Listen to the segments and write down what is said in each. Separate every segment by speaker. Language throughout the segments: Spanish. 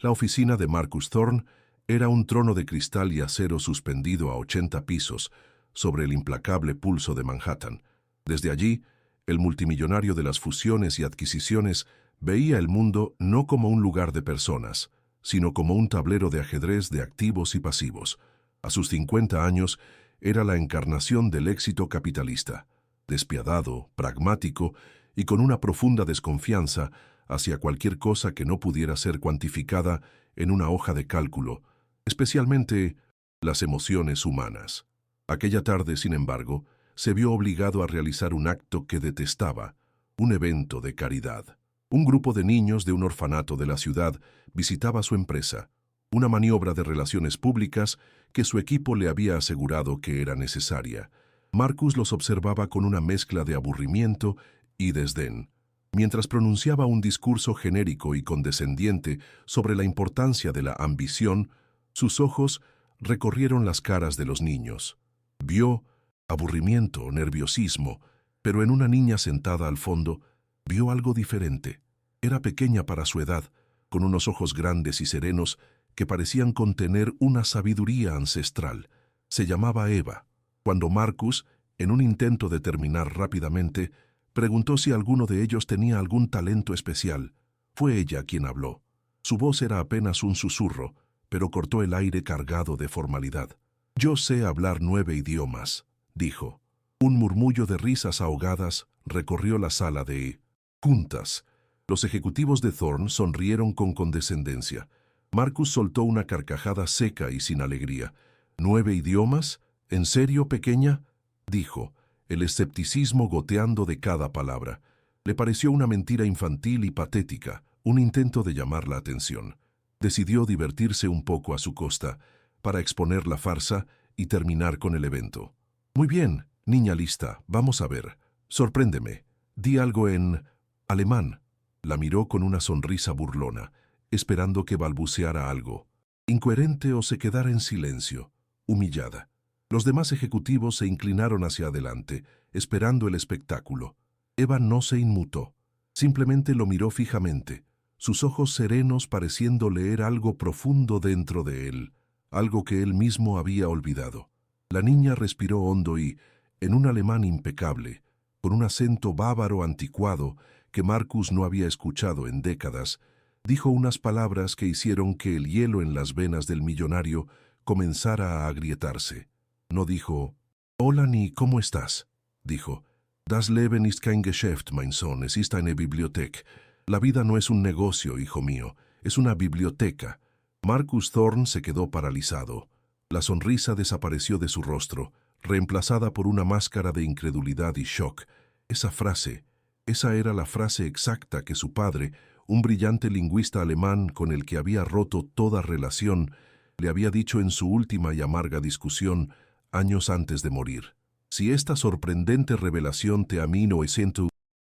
Speaker 1: La oficina de Marcus Thorne era un trono de cristal y acero suspendido a 80 pisos sobre el implacable pulso de Manhattan. Desde allí, el multimillonario de las fusiones y adquisiciones veía el mundo no como un lugar de personas, sino como un tablero de ajedrez de activos y pasivos. A sus 50 años, era la encarnación del éxito capitalista, despiadado, pragmático y con una profunda desconfianza hacia cualquier cosa que no pudiera ser cuantificada en una hoja de cálculo, especialmente las emociones humanas. Aquella tarde, sin embargo, se vio obligado a realizar un acto que detestaba, un evento de caridad. Un grupo de niños de un orfanato de la ciudad visitaba su empresa, una maniobra de relaciones públicas que su equipo le había asegurado que era necesaria. Marcus los observaba con una mezcla de aburrimiento y desdén, mientras pronunciaba un discurso genérico y condescendiente sobre la importancia de la ambición. Sus ojos recorrieron las caras de los niños. Vio aburrimiento, nerviosismo, pero en una niña sentada al fondo, vio algo diferente. Era pequeña para su edad, con unos ojos grandes y serenos que parecían contener una sabiduría ancestral. Se llamaba Eva. Cuando Marcus, en un intento de terminar rápidamente, preguntó si alguno de ellos tenía algún talento especial, fue ella quien habló. Su voz era apenas un susurro, pero cortó el aire cargado de formalidad. «Yo sé hablar 9 idiomas», dijo. Un murmullo de risas ahogadas recorrió la sala de juntas. Los ejecutivos de Thorne sonrieron con condescendencia. Marcus soltó una carcajada seca y sin alegría. «¿9 idiomas? ¿En serio, pequeña?», dijo, el escepticismo goteando de cada palabra. Le pareció una mentira infantil y patética, un intento de llamar la atención. Decidió divertirse un poco a su costa, para exponer la farsa y terminar con el evento. «Muy bien, niña lista, vamos a ver. Sorpréndeme. Di algo en alemán». La miró con una sonrisa burlona, esperando que balbuceara algo, incoherente o se quedara en silencio, humillada. Los demás ejecutivos se inclinaron hacia adelante, esperando el espectáculo. Eva no se inmutó, simplemente lo miró fijamente, sus ojos serenos pareciendo leer algo profundo dentro de él, algo que él mismo había olvidado. La niña respiró hondo y, en un alemán impecable, con un acento bávaro anticuado que Marcus no había escuchado en décadas, dijo unas palabras que hicieron que el hielo en las venas del millonario comenzara a agrietarse. No dijo, «Hola ni ¿cómo estás?», dijo, «Das Leben ist kein Geschäft, mein Sohn, es ist eine Bibliothek». La vida no es un negocio, hijo mío, es una biblioteca. Marcus Thorne se quedó paralizado. La sonrisa desapareció de su rostro, reemplazada por una máscara de incredulidad y shock. Esa era la frase exacta que su padre, un brillante lingüista alemán con el que había roto toda relación, le había dicho en su última y amarga discusión años antes de morir. Si esta sorprendente revelación te amino es en tu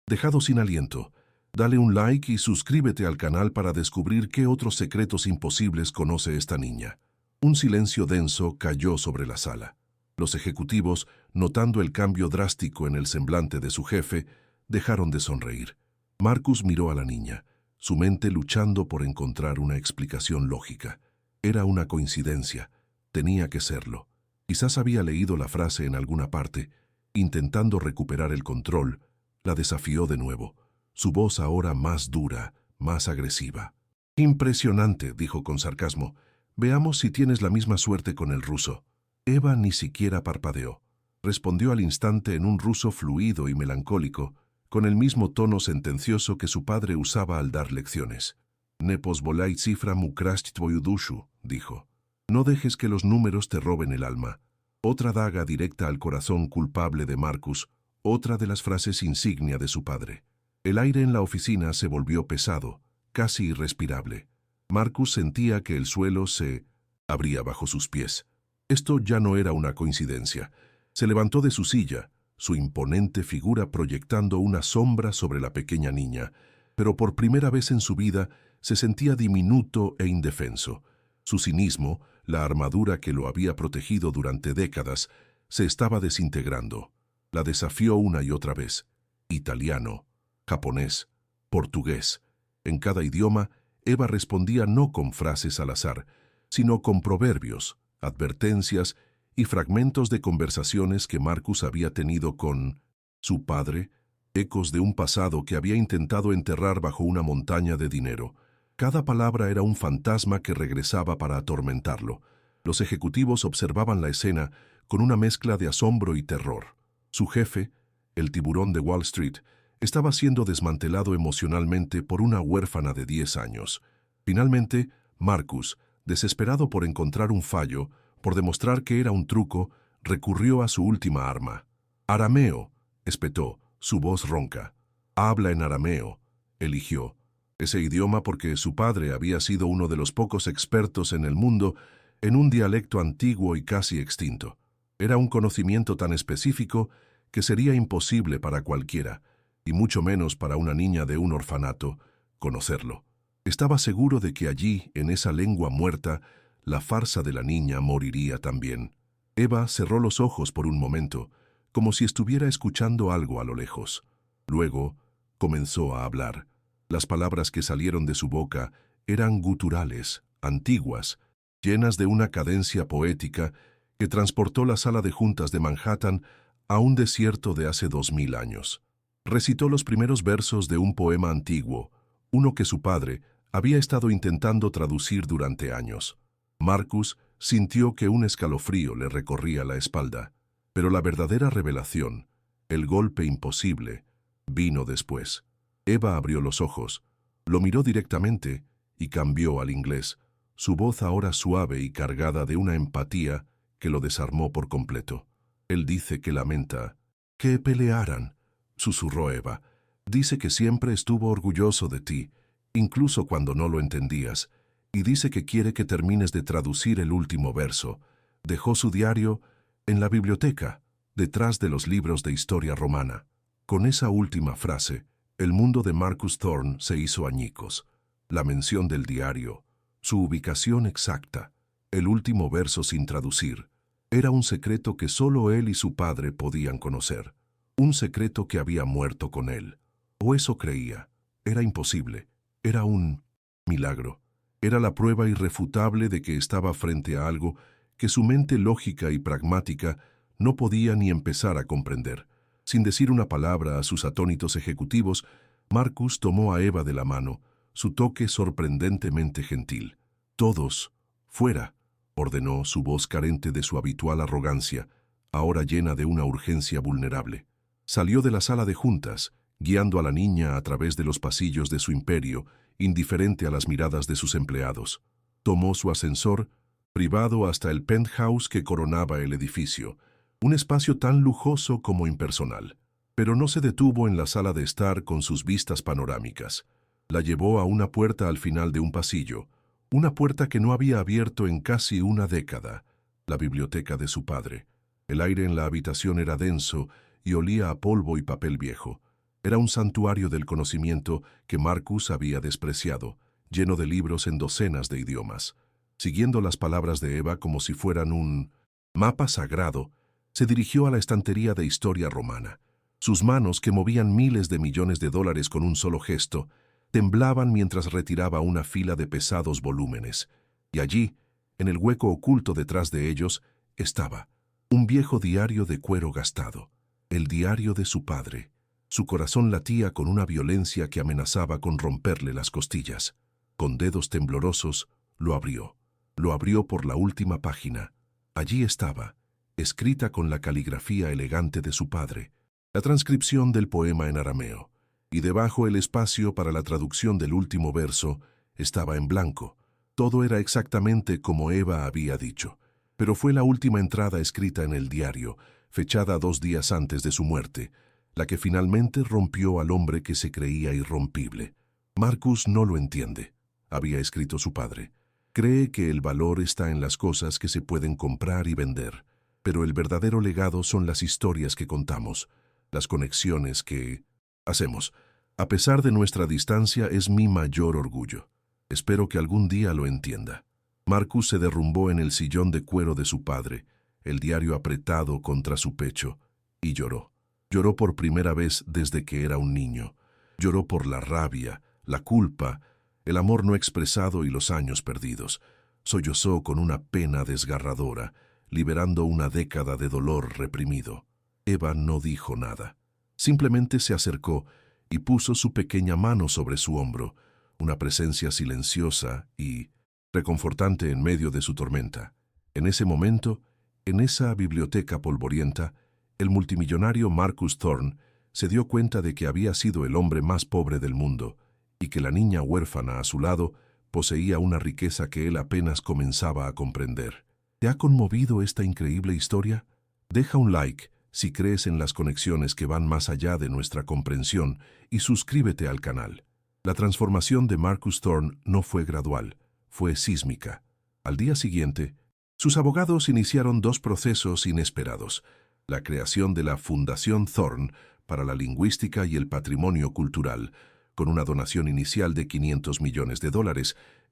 Speaker 1: dejado sin aliento, dale un like y suscríbete al canal para descubrir qué otros secretos imposibles conoce esta niña. Un silencio denso cayó sobre la sala. Los ejecutivos, notando el cambio drástico en el semblante de su jefe, dejaron de sonreír. Marcus miró a la niña, su mente luchando por encontrar una explicación lógica. Era una coincidencia, tenía que serlo. Quizás había leído la frase en alguna parte. Intentando recuperar el control, la desafió de nuevo, su voz ahora más dura, más agresiva. «Impresionante», dijo con sarcasmo. «Veamos si tienes la misma suerte con el ruso». Eva ni siquiera parpadeó. Respondió al instante en un ruso fluido y melancólico, con el mismo tono sentencioso que su padre usaba al dar lecciones. «Ne pozvolai cifram ukraсть tvoju dushu», dijo. «No dejes que los números te roben el alma». Otra daga directa al corazón culpable de Marcus, otra de las frases insignia de su padre. El aire en la oficina se volvió pesado, casi irrespirable. Marcus sentía que el suelo se abría bajo sus pies. Esto ya no era una coincidencia. Se levantó de su silla, su imponente figura proyectando una sombra sobre la pequeña niña, pero por primera vez en su vida se sentía diminuto e indefenso. Su cinismo, la armadura que lo había protegido durante décadas, se estaba desintegrando. La desafió una y otra vez. Italiano, japonés, portugués. En cada idioma, Eva respondía no con frases al azar, sino con proverbios, advertencias y fragmentos de conversaciones que Marcus había tenido con su padre, ecos de un pasado que había intentado enterrar bajo una montaña de dinero. Cada palabra era un fantasma que regresaba para atormentarlo. Los ejecutivos observaban la escena con una mezcla de asombro y terror. Su jefe, el tiburón de Wall Street, estaba siendo desmantelado emocionalmente por una huérfana de 10 años. Finalmente, Marcus, desesperado por encontrar un fallo, por demostrar que era un truco, recurrió a su última arma. «Arameo», espetó, su voz ronca. «Habla en arameo», eligió. Ese idioma porque su padre había sido uno de los pocos expertos en el mundo en un dialecto antiguo y casi extinto. Era un conocimiento tan específico que sería imposible para cualquiera, y mucho menos para una niña de un orfanato, conocerlo. Estaba seguro de que allí, en esa lengua muerta, la farsa de la niña moriría también. Eva cerró los ojos por un momento, como si estuviera escuchando algo a lo lejos. Luego comenzó a hablar. Las palabras que salieron de su boca eran guturales, antiguas, llenas de una cadencia poética que transportó la sala de juntas de Manhattan a un desierto de hace 2000 años. Recitó los primeros versos de un poema antiguo, uno que su padre había estado intentando traducir durante años. Marcus sintió que un escalofrío le recorría la espalda, pero la verdadera revelación, el golpe imposible, vino después. Eva abrió los ojos, lo miró directamente y cambió al inglés, su voz ahora suave y cargada de una empatía que lo desarmó por completo. Él dice que lamenta que pelearan, susurró Eva. Dice que siempre estuvo orgulloso de ti, incluso cuando no lo entendías, y dice que quiere que termines de traducir el último verso. Dejó su diario en la biblioteca, detrás de los libros de historia romana. Con esa última frase, el mundo de Marcus Thorne se hizo añicos. La mención del diario, su ubicación exacta, el último verso sin traducir, era un secreto que solo él y su padre podían conocer. Un secreto que había muerto con él. O eso creía. Era imposible. Era un milagro. Era la prueba irrefutable de que estaba frente a algo que su mente lógica y pragmática no podía ni empezar a comprender. Sin decir una palabra a sus atónitos ejecutivos, Marcus tomó a Eva de la mano, su toque sorprendentemente gentil. «Todos, fuera», ordenó, su voz carente de su habitual arrogancia, ahora llena de una urgencia vulnerable. Salió de la sala de juntas, guiando a la niña a través de los pasillos de su imperio, indiferente a las miradas de sus empleados. Tomó su ascensor, privado hasta el penthouse que coronaba el edificio, un espacio tan lujoso como impersonal. Pero no se detuvo en la sala de estar con sus vistas panorámicas. La llevó a una puerta al final de un pasillo, una puerta que no había abierto en casi una década, la biblioteca de su padre. El aire en la habitación era denso y olía a polvo y papel viejo. Era un santuario del conocimiento que Marcus había despreciado, lleno de libros en docenas de idiomas. Siguiendo las palabras de Eva como si fueran un mapa sagrado, se dirigió a la estantería de historia romana. Sus manos, que movían miles de millones de dólares con un solo gesto, temblaban mientras retiraba una fila de pesados volúmenes. Y allí, en el hueco oculto detrás de ellos, estaba un viejo diario de cuero gastado, el diario de su padre. Su corazón latía con una violencia que amenazaba con romperle las costillas. Con dedos temblorosos, lo abrió. Lo abrió por la última página. Allí estaba, escrita con la caligrafía elegante de su padre, la transcripción del poema en arameo, y debajo el espacio para la traducción del último verso estaba en blanco. Todo era exactamente como Eva había dicho, pero fue la última entrada escrita en el diario, fechada 2 días antes de su muerte, la que finalmente rompió al hombre que se creía irrompible. Marcus no lo entiende, había escrito su padre. Cree que el valor está en las cosas que se pueden comprar y vender, pero el verdadero legado son las historias que contamos, las conexiones que hacemos. A pesar de nuestra distancia, es mi mayor orgullo. Espero que algún día lo entienda. Marcus se derrumbó en el sillón de cuero de su padre, el diario apretado contra su pecho, y lloró. Lloró por primera vez desde que era un niño. Lloró por la rabia, la culpa, el amor no expresado y los años perdidos. Sollozó con una pena desgarradora, liberando una década de dolor reprimido. Eva no dijo nada. Simplemente se acercó y puso su pequeña mano sobre su hombro, una presencia silenciosa y reconfortante en medio de su tormenta. En ese momento, en esa biblioteca polvorienta, el multimillonario Marcus Thorne se dio cuenta de que había sido el hombre más pobre del mundo y que la niña huérfana a su lado poseía una riqueza que él apenas comenzaba a comprender. ¿Te ha conmovido esta increíble historia? Deja un like si crees en las conexiones que van más allá de nuestra comprensión y suscríbete al canal. La transformación de Marcus Thorne no fue gradual, fue sísmica. Al día siguiente, sus abogados iniciaron dos procesos inesperados: la creación de la Fundación Thorne para la Lingüística y el Patrimonio Cultural, con una donación inicial de $500 millones,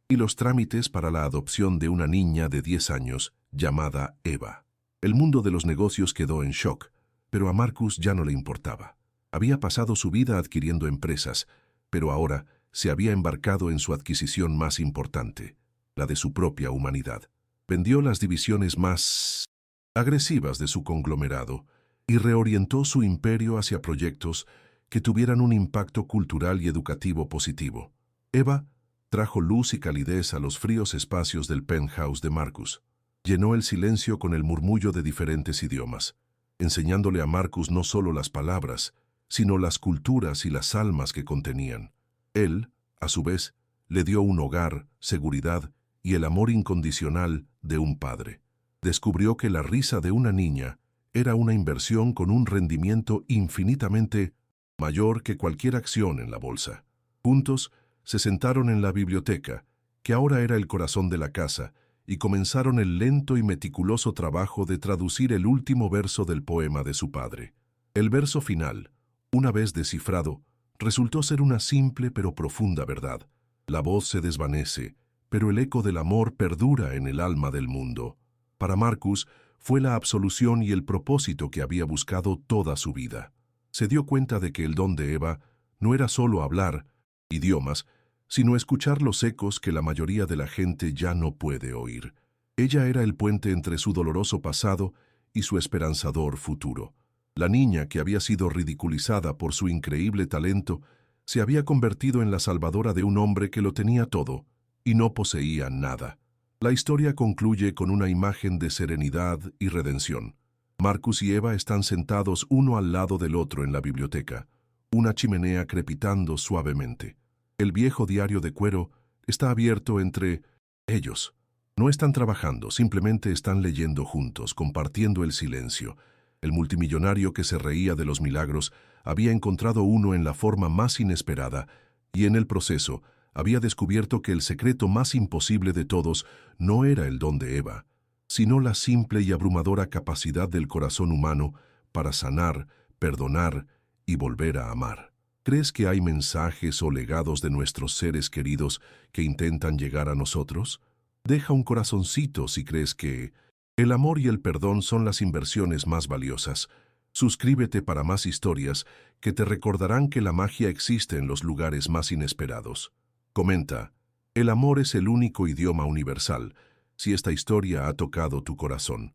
Speaker 1: y los trámites para la adopción de una niña de 10 años llamada Eva. El mundo de los negocios quedó en shock, pero a Marcus ya no le importaba. Había pasado su vida adquiriendo empresas, pero ahora se había embarcado en su adquisición más importante, la de su propia humanidad. Vendió las divisiones más agresivas de su conglomerado y reorientó su imperio hacia proyectos que tuvieran un impacto cultural y educativo positivo. Eva trajo luz y calidez a los fríos espacios del penthouse de Marcus. Llenó el silencio con el murmullo de diferentes idiomas, enseñándole a Marcus no solo las palabras, sino las culturas y las almas que contenían. Él, a su vez, le dio un hogar, seguridad y el amor incondicional de un padre. Descubrió que la risa de una niña era una inversión con un rendimiento infinitamente mayor que cualquier acción en la bolsa. Juntos se sentaron en la biblioteca, que ahora era el corazón de la casa, y comenzaron el lento y meticuloso trabajo de traducir el último verso del poema de su padre. El verso final, una vez descifrado, resultó ser una simple pero profunda verdad. La voz se desvanece, pero el eco del amor perdura en el alma del mundo. Para Marcus, fue la absolución y el propósito que había buscado toda su vida. Se dio cuenta de que el don de Eva no era solo hablar idiomas, sino escuchar los ecos que la mayoría de la gente ya no puede oír. Ella era el puente entre su doloroso pasado y su esperanzador futuro. La niña, que había sido ridiculizada por su increíble talento, se había convertido en la salvadora de un hombre que lo tenía todo y no poseía nada. La historia concluye con una imagen de serenidad y redención. Marcus y Eva están sentados uno al lado del otro en la biblioteca, una chimenea crepitando suavemente. El viejo diario de cuero está abierto entre ellos. No están trabajando, simplemente están leyendo juntos, compartiendo el silencio. El multimillonario que se reía de los milagros había encontrado uno en la forma más inesperada y en el proceso había descubierto que el secreto más imposible de todos no era el don de Eva, sino la simple y abrumadora capacidad del corazón humano para sanar, perdonar y volver a amar. ¿Crees que hay mensajes o legados de nuestros seres queridos que intentan llegar a nosotros? Deja un corazoncito si crees que el amor y el perdón son las inversiones más valiosas. Suscríbete para más historias que te recordarán que la magia existe en los lugares más inesperados. Comenta: el amor es el único idioma universal. Si esta historia ha tocado tu corazón,